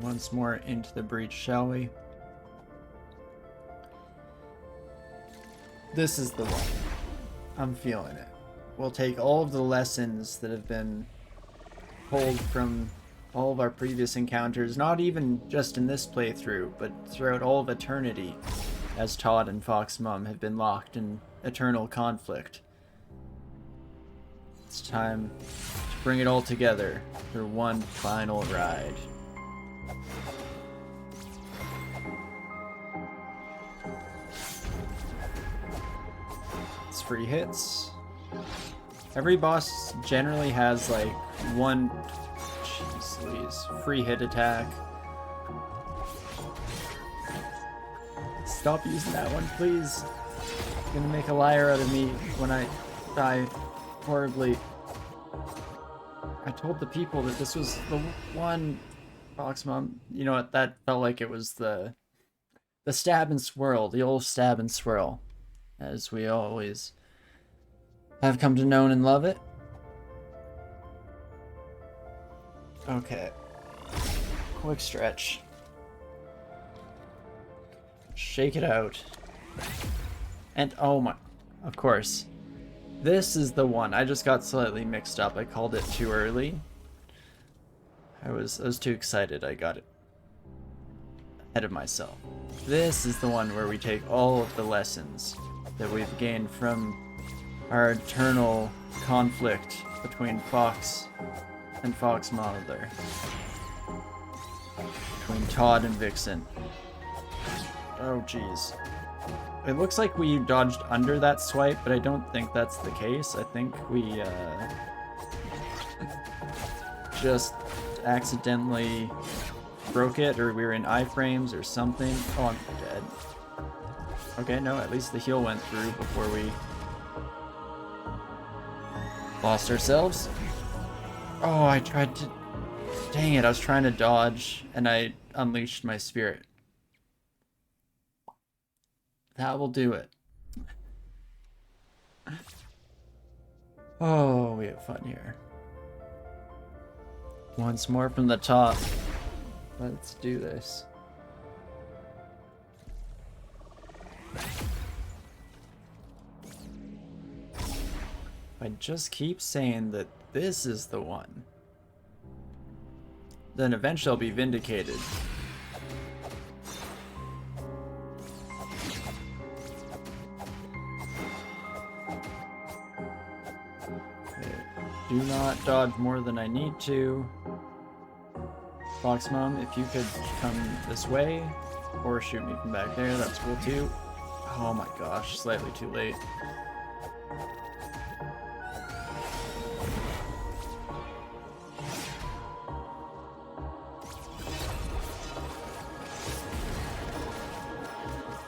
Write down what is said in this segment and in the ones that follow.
Once more into the breach, shall we? This is the one. I'm feeling it. We'll take all of the lessons that have been pulled from all of our previous encounters, not even just in this playthrough, but throughout all of eternity, as Todd and Fox Mom have been locked in eternal conflict. It's time to bring it all together for one final ride. It's free hits. Every boss generally has like one, jeez Louise, free hit attack. Stop using that one, please. You're gonna make a liar out of me when I die horribly. I told the people that this was the one. Fox Mom, you know what? That felt like it was the stab and swirl, the old stab and swirl, as we always have come to know and love it. Okay. Quick stretch. Shake it out. And oh my, of course. This is the one. I just got slightly mixed up. I called it too early. I was too excited. I got it ahead of myself. This is the one where we take all of the lessons that we've gained from our eternal conflict between Fox and Fox Mother. Between Todd and Vixen. Oh jeez. It looks like we dodged under that swipe, but I don't think that's the case. I think we just accidentally broke it, or we were in iframes or something. Oh, I'm dead. Okay, no, at least the heal went through before we lost ourselves. Oh, I tried to... Dang it, I was trying to dodge, and I unleashed my spirit. That will do it. Oh, we have fun here. Once more from the top. Let's do this. I just keep saying that this is the one, then eventually I'll be vindicated. Okay. Do not dodge more than I need to. Fox Mom, if you could come this way or shoot me from back there, that's cool too. Oh my gosh, slightly too late.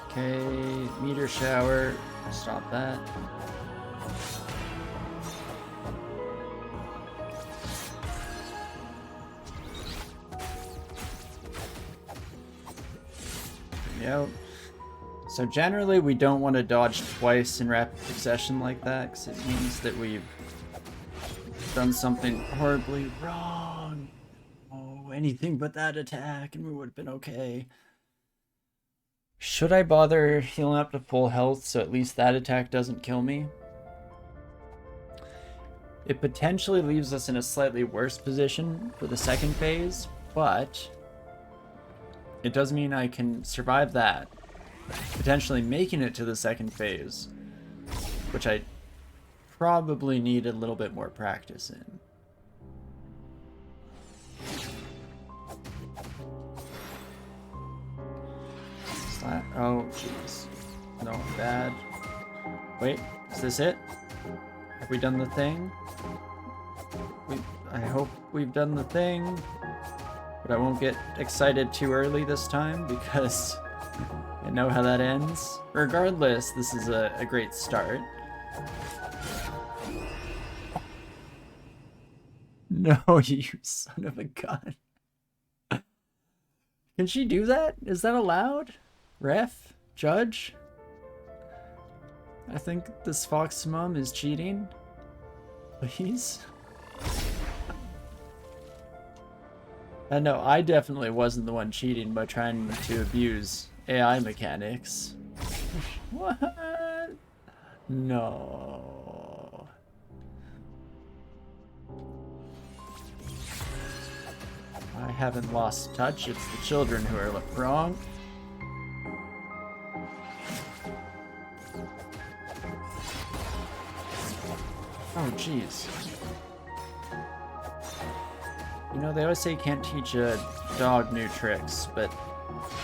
Okay, meteor shower, stop that. Out. So generally we don't want to dodge twice in rapid succession like that, because it means that we've done something horribly wrong. Oh, anything but that attack and we would have been okay. Should I bother healing up to full health so at least that attack doesn't kill me? It potentially leaves us in a slightly worse position for the second phase, but it does mean I can survive that, potentially making it to the second phase, which I probably need a little bit more practice in. Oh, jeez. No, I'm bad. Wait, is this it? Have we done the thing? I hope we've done the thing. But I won't get excited too early this time because I know how that ends. Regardless, this is a great start. No, you son of a gun. Can she do that? Is that allowed? Ref? Judge? I think this Fox Mom is cheating. Please? No, I definitely wasn't the one cheating by trying to abuse AI mechanics. What? No. I haven't lost touch. It's the children who are wrong. Oh, jeez. You know, they always say you can't teach a dog new tricks, but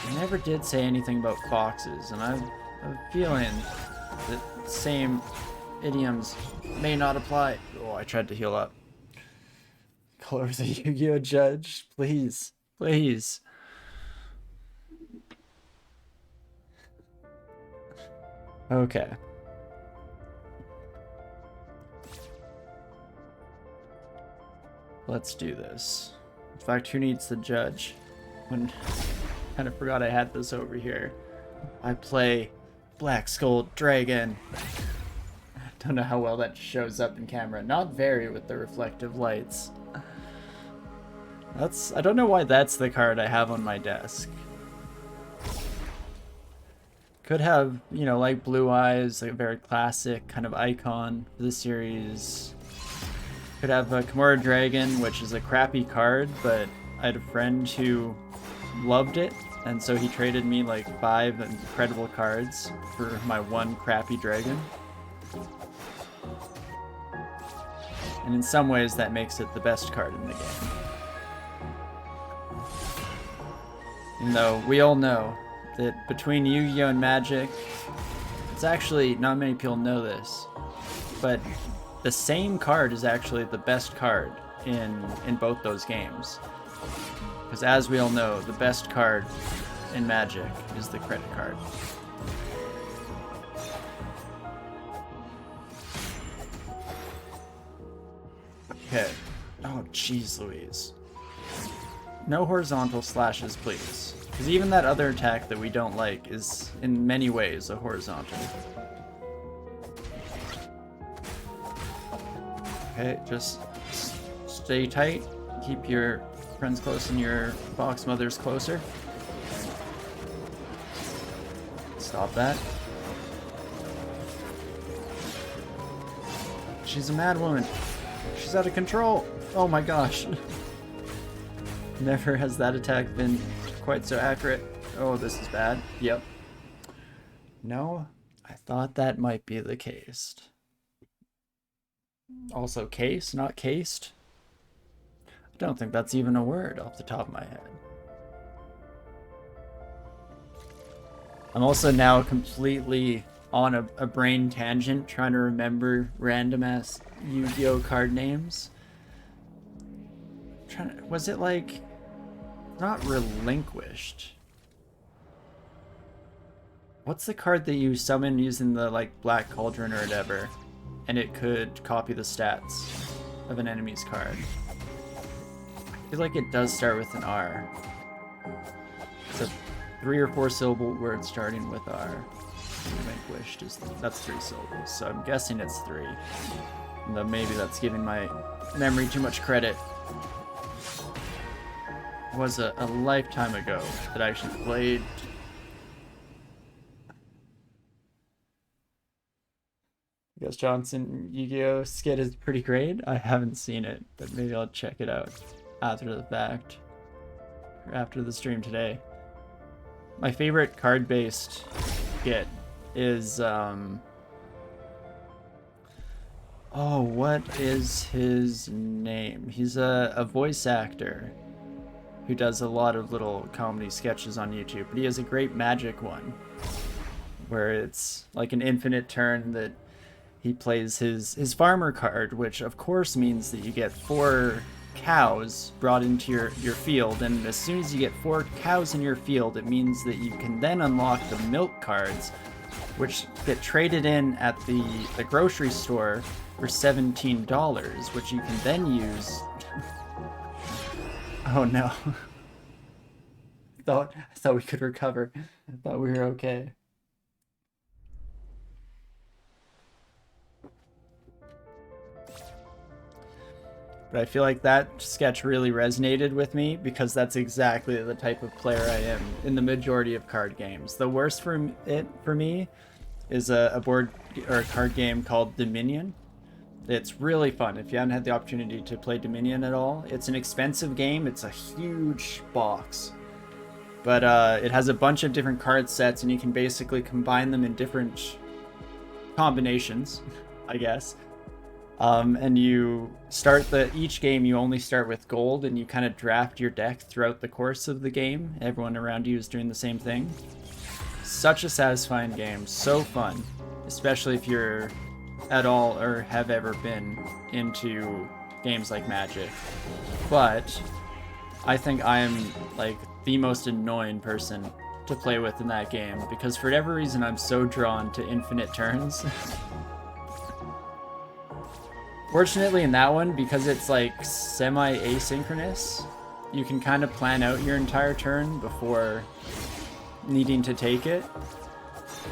they never did say anything about foxes, and I'm feeling that same idioms may not apply. Oh, I tried to heal up. Color the Yu-Gi-Oh judge, please, please. Okay. Let's do this. In fact, who needs the judge? When kind of forgot I had this over here. I play Black Skull Dragon. Don't know how well that shows up in camera. Not very with the reflective lights. I don't know why that's the card I have on my desk. Could have, you know, like Blue Eyes, like a very classic kind of icon for the series. Could have a Kimura Dragon, which is a crappy card, but I had a friend who loved it, and so he traded me like 5 incredible cards for my one crappy dragon. And in some ways that makes it the best card in the game. Even though we all know that between Yu-Gi-Oh! And Magic, it's actually, not many people know this, but the same card is actually the best card in both those games. Because as we all know, the best card in Magic is the credit card. Okay. Oh, jeez Louise. No horizontal slashes, please. Because even that other attack that we don't like is, in many ways, a horizontal. Okay, just stay tight. Keep your friends close and your box mothers closer. Stop that. She's a mad woman. She's out of control. Oh my gosh. Never has that attack been quite so accurate. Oh, this is bad. Yep. No, I thought that might be the case. Also, case, not cased. I don't think that's even a word off the top of my head. I'm also now completely on a brain tangent trying to remember random ass Yu-Gi-Oh card names. Was it like not relinquished? What's the card that you summon using the like Black Cauldron or whatever, and it could copy the stats of an enemy's card? I feel like it does start with an R. It's a 3 or 4 syllable word starting with R. Relinquished that's 3 syllables, so I'm guessing it's 3. And then maybe that's giving my memory too much credit. It was a lifetime ago that I actually played. I guess Johnson Yu-Gi-Oh! Skit is pretty great. I haven't seen it, but maybe I'll check it out after the fact. Or after the stream today. My favorite card-based skit is, oh, what is his name? He's a voice actor who does a lot of little comedy sketches on YouTube, but he has a great Magic one where it's like an infinite turn that he plays his farmer card, which of course means that you get 4 cows brought into your field, and as soon as you get 4 cows in your field, it means that you can then unlock the milk cards, which get traded in at the grocery store for $17, which you can then use. Oh no. I thought we could recover. I thought we were okay. But I feel like that sketch really resonated with me because that's exactly the type of player I am in the majority of card games. The worst for me is a board or a card game called Dominion. It's really fun if you haven't had the opportunity to play Dominion at all. It's an expensive game. It's a huge box. But it has a bunch of different card sets, and you can basically combine them in different combinations, I guess. And you start each game, you only start with gold, and you kind of draft your deck throughout the course of the game. Everyone around you is doing the same thing. Such a satisfying game, so fun, especially if you're at all or have ever been into games like Magic. But I think I am like the most annoying person to play with in that game because for whatever reason I'm so drawn to infinite turns. Fortunately in that one, because it's like semi-asynchronous, you can kind of plan out your entire turn before needing to take it.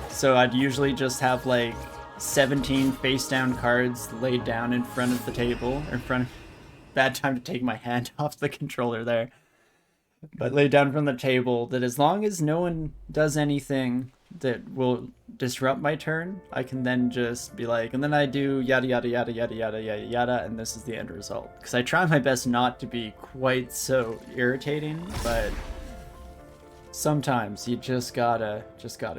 So I'd usually just have like 17 face down cards laid down in front of the table, or in front of... Bad time to take my hand off the controller there. But laid down from the table, that as long as no one does anything that will disrupt my turn, I can then just be like, and then I do yada yada yada yada yada yada yada, and this is the end result. Because I try my best not to be quite so irritating, but sometimes you just gotta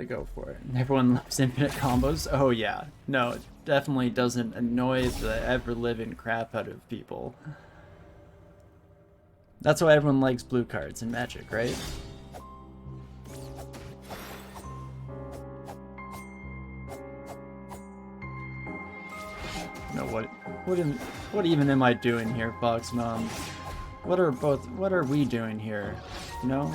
go for it. And everyone loves infinite combos. Oh yeah, no, it definitely doesn't annoy the ever-living crap out of people. That's why everyone likes blue cards in Magic, right? No, what even am I doing here, Fox Mom? What are we doing here? No?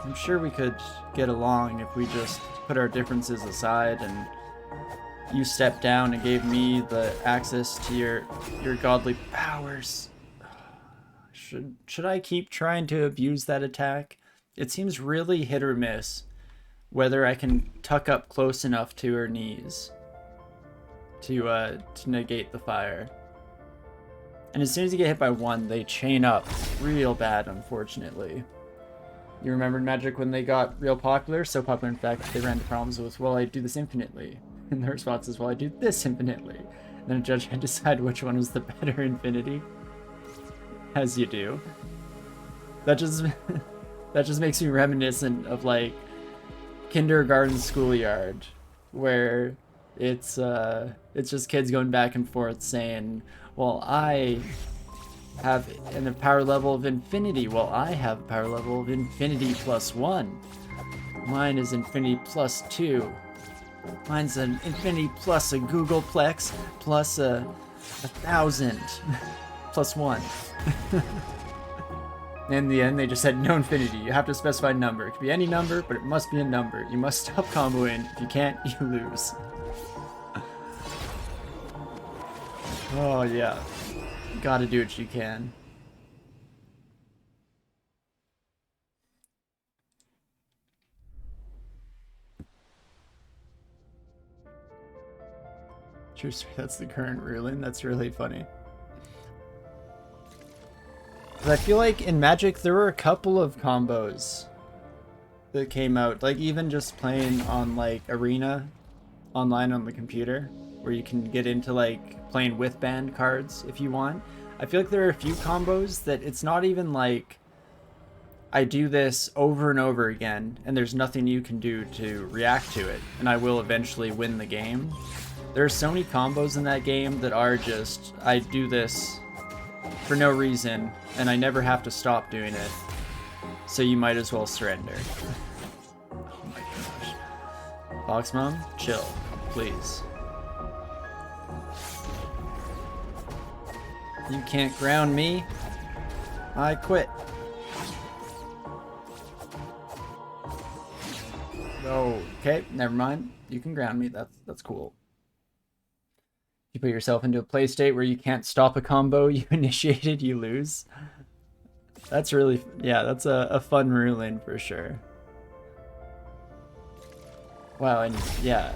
I'm sure we could get along if we just put our differences aside and you stepped down and gave me the access to your godly powers. Should I keep trying to abuse that attack? It seems really hit or miss whether I can tuck up close enough to her knees to negate the fire. And as soon as you get hit by one, they chain up real bad, unfortunately. You remember Magic when they got real popular? So popular, in fact, they ran into problems with, well, I do this infinitely. And the response is, well, I do this infinitely. And then a judge had to decide which one was the better infinity. As you do. That just makes me reminiscent of, like, kindergarten schoolyard, where it's just kids going back and forth saying, well, I have a power level of infinity. Well, I have a power level of infinity +1. Mine is infinity +2. Mine's an infinity plus a Googleplex plus a 1,000 +1. In the end, they just said no infinity. You have to specify a number. It could be any number, but it must be a number. You must stop comboing. If you can't, you lose. Oh yeah. Gotta do what you can. True story, that's the current ruling. That's really funny. I feel like in Magic there were a couple of combos that came out, like even just playing on like Arena online on the computer, where you can get into like playing with banned cards if you want. I feel like there are a few combos that it's not even like I do this over and over again and there's nothing you can do to react to it and I will eventually win the game. There are so many combos in that game that are just, I do this for no reason and I never have to stop doing it, so you might as well surrender. Oh my gosh. Fox Mom, chill, please. You can't ground me. I quit. Oh, okay, never mind. You can ground me. That's cool. You put yourself into a play state where you can't stop a combo you initiated, you lose. That's really, yeah, that's a fun ruling for sure. Wow, and yeah.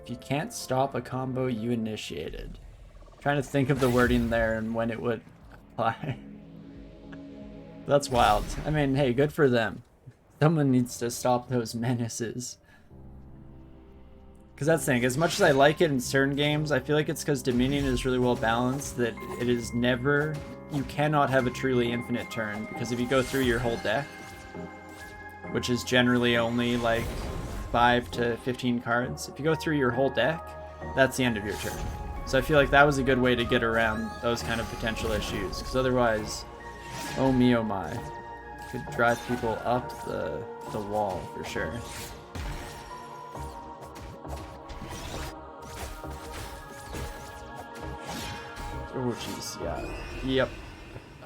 If you can't stop a combo you initiated. Trying to think of the wording there and when it would apply. That's wild. I mean, hey, good for them. Someone needs to stop those menaces. Because that's the thing, as much as I like it in certain games, I feel like it's because Dominion is really well balanced that it is never... You cannot have a truly infinite turn, because if you go through your whole deck, which is generally only like 5 to 15 cards, if you go through your whole deck, that's the end of your turn. So I feel like that was a good way to get around those kind of potential issues, because otherwise, oh me oh my, could drive people up the wall for sure. Oh jeez, yeah. Yep.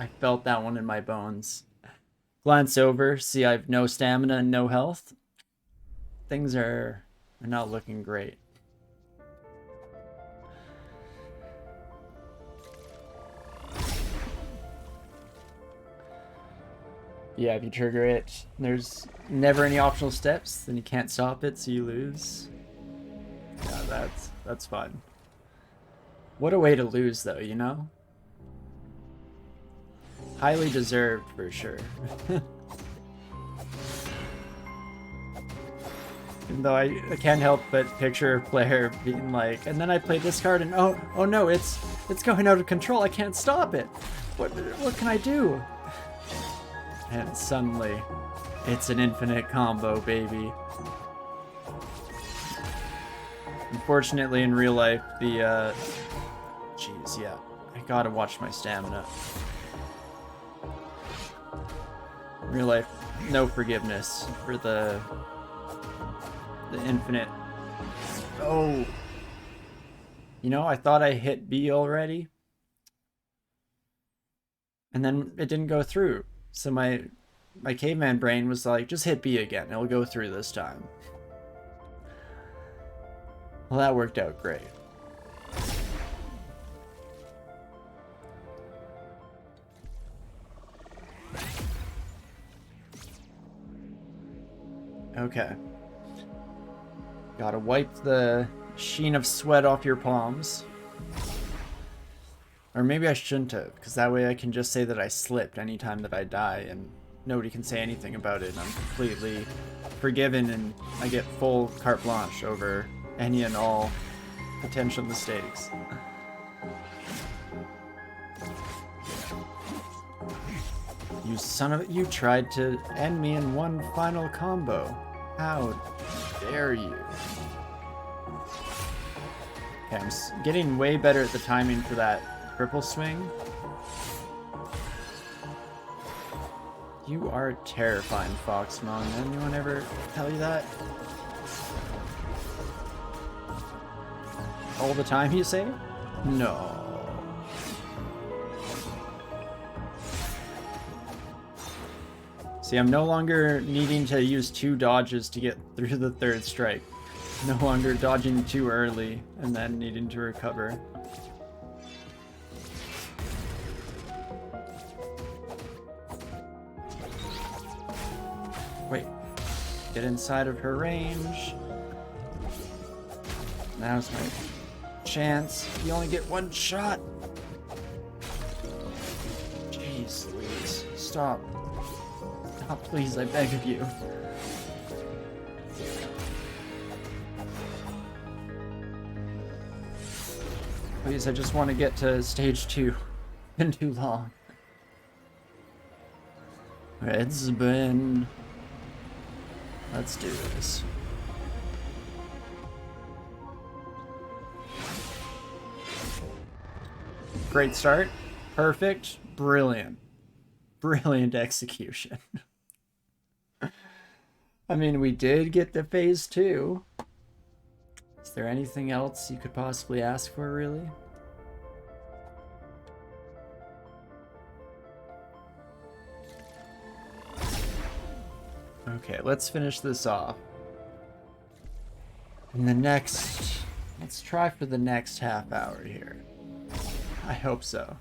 I felt that one in my bones. Glance over, see I have no stamina and no health. Things are not looking great. Yeah, if you trigger it, there's never any optional steps, then you can't stop it, so you lose. Yeah, that's fun. What a way to lose, though, you know? Highly deserved, for sure. Even though I can't help but picture a player being like, and then I play this card and oh no, it's going out of control, I can't stop it. What can I do? And suddenly, it's an infinite combo, baby. Unfortunately, in real life, the, jeez, yeah. I gotta watch my stamina. In real life, no forgiveness for the infinite. Oh! You know, I thought I hit B already. And then it didn't go through. So my caveman brain was like, just hit B again. It'll go through this time. Well, that worked out great. Okay. Gotta wipe the sheen of sweat off your palms. Or maybe I shouldn't have, because that way I can just say that I slipped anytime that I die, and nobody can say anything about it. I'm completely forgiven, and I get full carte blanche over any and all potential mistakes. You son of a... You tried to end me in one final combo. How dare you? Okay, I'm getting way better at the timing for that triple swing. You are terrifying, Foxmon. Anyone ever tell you that? All the time, you say? No. See, I'm no longer needing to use 2 dodges to get through the 3rd strike. No longer dodging too early and then needing to recover. Wait. Get inside of her range. Now's my chance. You only get 1 shot. Jeez Louise. Stop. Stop, please, I beg of you. Please, I just want to get to stage 2. Been too long. It's been... Let's do this. Great start. Perfect. Brilliant. Brilliant execution. I mean, we did get to phase 2. Is there anything else you could possibly ask for, really? Okay, let's finish this off. And the next... Let's try for the next half hour here. I hope so.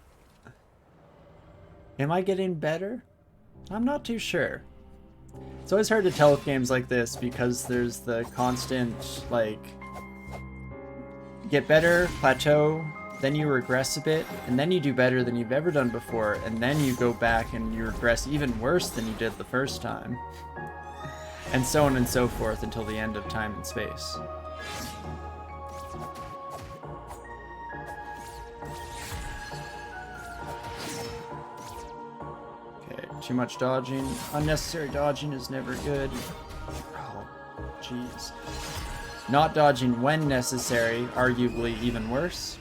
Am I getting better? I'm not too sure. It's always hard to tell with games like this because there's the constant, like, get better, plateau, then you regress a bit, and then you do better than you've ever done before, and then you go back and you regress even worse than you did the first time. And so on and so forth until the end of time and space. Okay, too much dodging. Unnecessary dodging is never good. Oh, jeez. Not dodging when necessary, arguably even worse.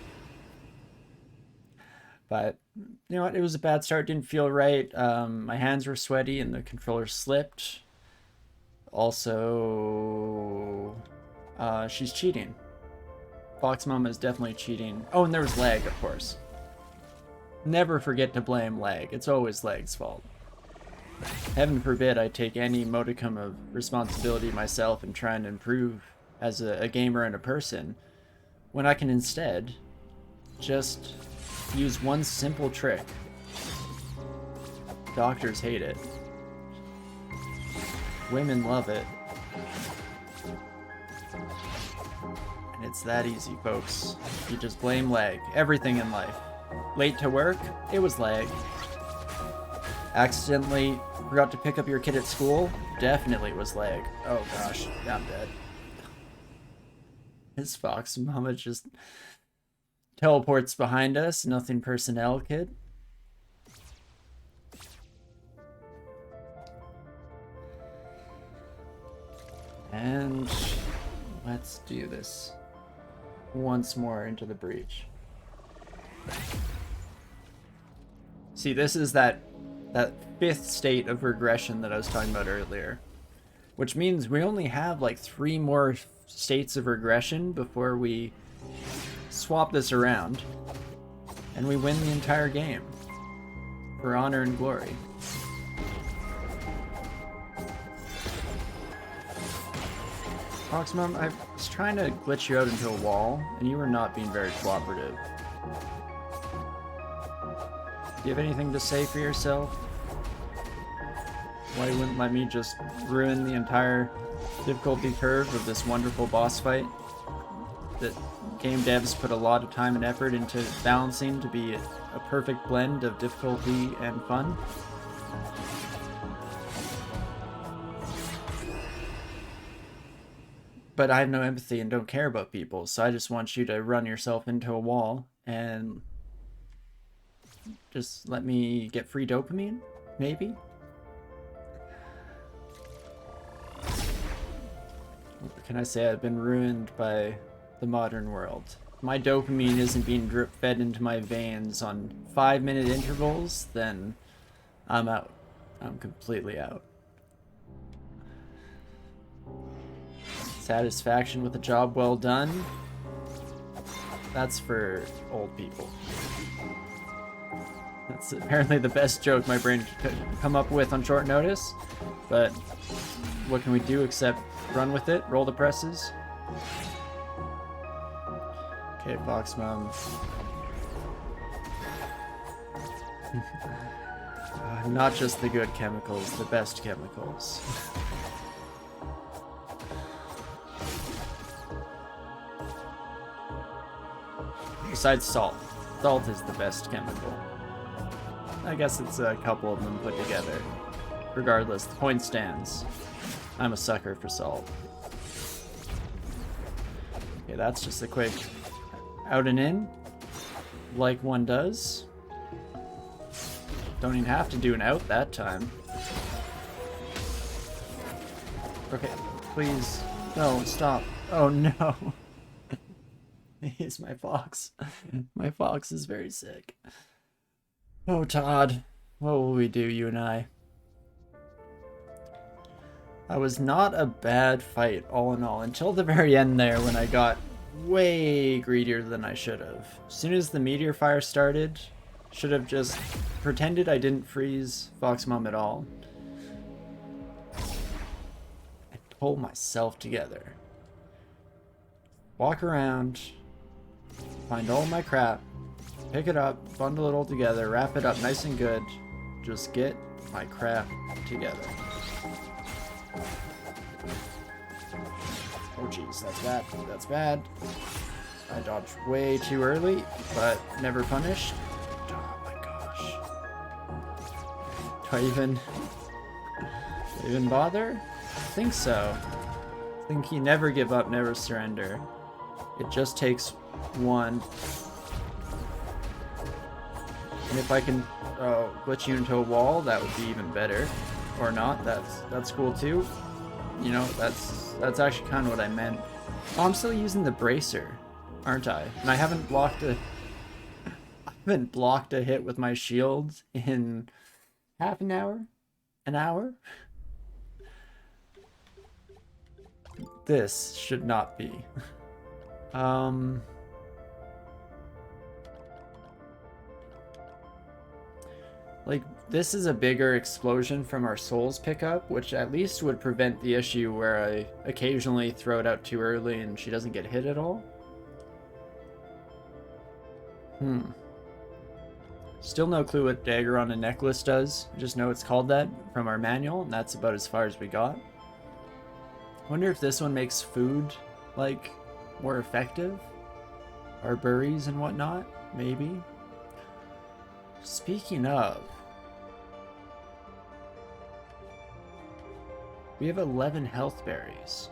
But, you know what, it was a bad start, didn't feel right. My hands were sweaty and the controller slipped. Also, she's cheating. Fox Mama is definitely cheating. Oh, and there was lag, of course. Never forget to blame lag. It's always lag's fault. Heaven forbid I take any modicum of responsibility myself and try and improve as a gamer and a person, when I can instead just use one simple trick. Doctors hate it. Women love it. And it's that easy, folks. You just blame lag. Everything in life. Late to work? It was lag. Accidentally forgot to pick up your kid at school? Definitely was lag. Oh gosh, I'm dead. His Fox Mama just teleports behind us. Nothing personnel, kid. And let's do this once more into the breach. See, this is that fifth state of regression that I was talking about earlier, which means we only have like 3 more states of regression before we swap this around and we win the entire game for honor and glory. Fox Mom, I was trying to glitch you out into a wall and you were not being very cooperative. Do you have anything to say for yourself? Why you wouldn't let me just ruin the entire difficulty curve of this wonderful boss fight that game devs put a lot of time and effort into balancing to be a perfect blend of difficulty and fun? But I have no empathy and don't care about people, so I just want you to run yourself into a wall and just let me get free dopamine, maybe? What can I say? I've been ruined by the modern world. My dopamine isn't being drip fed into my veins on 5-minute intervals, then I'm out. I'm completely out. Satisfaction with a job well done? That's for old people. That's apparently the best joke my brain could come up with on short notice, but what can we do except run with it, roll the presses? Okay, Fox Mom. Not just the good chemicals, the best chemicals. Besides salt. Salt is the best chemical. I guess it's a couple of them put together. Regardless, the point stands. I'm a sucker for salt. Okay, that's just a quick out and in, like one does. Don't even have to do an out that time. Okay, please. No, stop. Oh no. He's my fox. My fox is very sick. Oh, Todd. What will we do, you and I? I was not a bad fight, all in all, until the very end there when I got way greedier than I should have. As soon as the meteor fire started, should have just pretended I didn't freeze Fox Mom at all. I pulled myself together. Walk around, find all my crap, pick it up, bundle it all together, wrap it up nice and good. Just get my crap together. Oh jeez, that's bad. That's bad. I dodged way too early, but never punished. Oh my gosh. Do I even bother? I think so. I think you never give up, never surrender. It just takes one. And if I can glitch you into a wall, that would be even better. Or not, that's cool too. You know, that's actually kind of what I meant. Oh, I'm still using the bracer, aren't I? And I haven't blocked a hit with my shield in half an hour? An hour? This should not be. Like, this is a bigger explosion from our souls pickup, which at least would prevent the issue where I occasionally throw it out too early and she doesn't get hit at all. Still no clue what dagger on a necklace does. I just know it's called that from our manual, and that's about as far as we got. Wonder if this one makes food, like, more effective? Our berries and whatnot? Maybe? Speaking of... we have 11 health berries.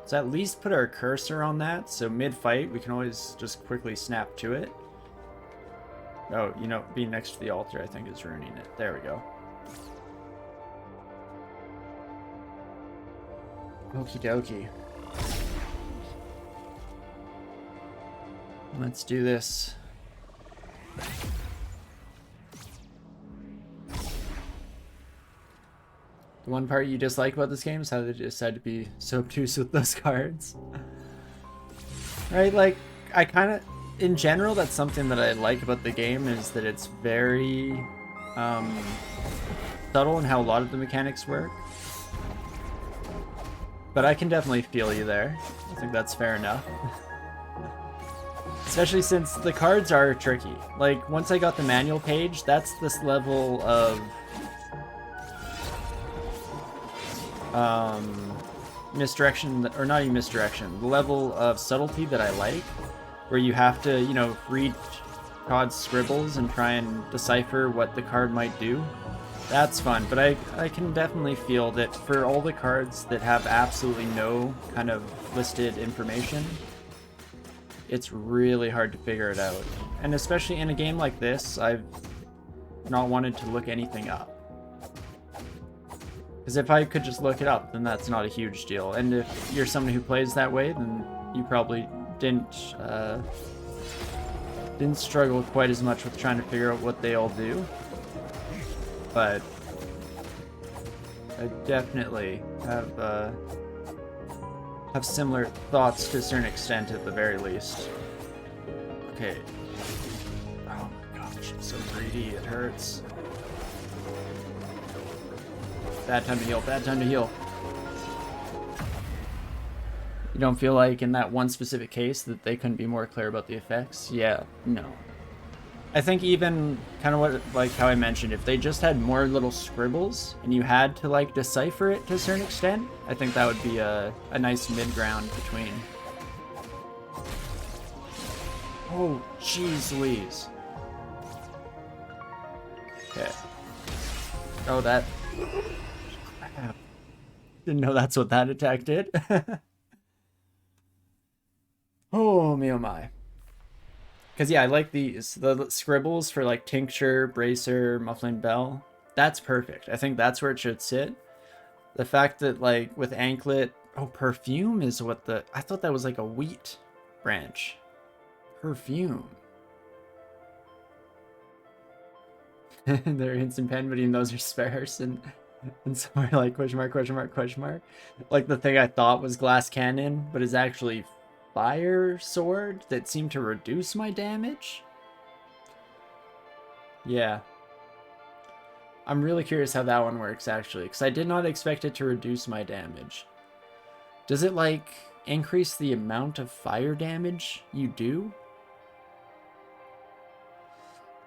So at least put our cursor on that, so mid-fight we can always just quickly snap to it. Oh, you know, being next to the altar I think is ruining it. There we go. Okie dokie. Let's do this. The one part you dislike about this game is how they decide to be so obtuse with those cards. Right, like, I kind of, in general, that's something that I like about the game, is that it's very subtle in how a lot of the mechanics work. But I can definitely feel you there. I think that's fair enough. Especially since the cards are tricky. Like, once I got the manual page, that's this level of misdirection, or not even misdirection, the level of subtlety that I like, where you have to, you know, read Todd's scribbles and try and decipher what the card might do. That's fun, but I can definitely feel that for all the cards that have absolutely no kind of listed information, it's really hard to figure it out. And especially in a game like this, I've not wanted to look anything up. Because if I could just look it up, then that's not a huge deal. And if you're someone who plays that way, then you probably didn't struggle quite as much with trying to figure out what they all do. But I definitely have similar thoughts to a certain extent at the very least. Okay. Oh my gosh, I'm so greedy, it hurts. Bad time to heal, bad time to heal. You don't feel like in that one specific case that they couldn't be more clear about the effects? Yeah, no. I think even kind of what, like how I mentioned, if they just had more little scribbles and you had to like decipher it to a certain extent, I think that would be a nice mid-ground between. Oh, jeez Louise. Okay. Oh, that... crap. Didn't know that's what that attack did. Oh, me oh my. Because, yeah, I like these. The scribbles for, like, Tincture, Bracer, Muffling Bell. That's perfect. I think that's where it should sit. The fact that, like, with Anklet... Oh, Perfume is what the... I thought that was, like, a wheat branch. Perfume. They're instant pen, but even those are sparse. And somewhere like, question mark, question mark, question mark. Like, the thing I thought was Glass Cannon, but is actually... Fire sword that seemed to reduce my damage? Yeah. I'm really curious how that one works, actually, because I did not expect it to reduce my damage. Does it, like, increase the amount of fire damage you do?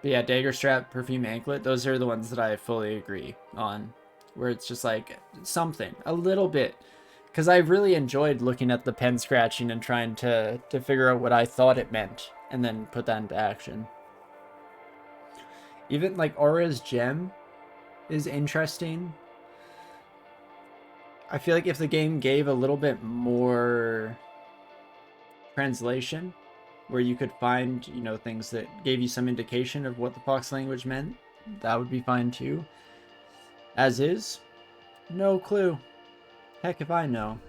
But yeah, Dagger Strap, Perfume Anklet, those are the ones that I fully agree on. Where it's just like, something, a little bit. Because I really enjoyed looking at the pen scratching and trying to figure out what I thought it meant and then put that into action. Even like Aura's gem is interesting. I feel like if the game gave a little bit more translation, where you could find, you know, things that gave you some indication of what the Fox language meant, that would be fine too. As is, no clue. Heck if I know.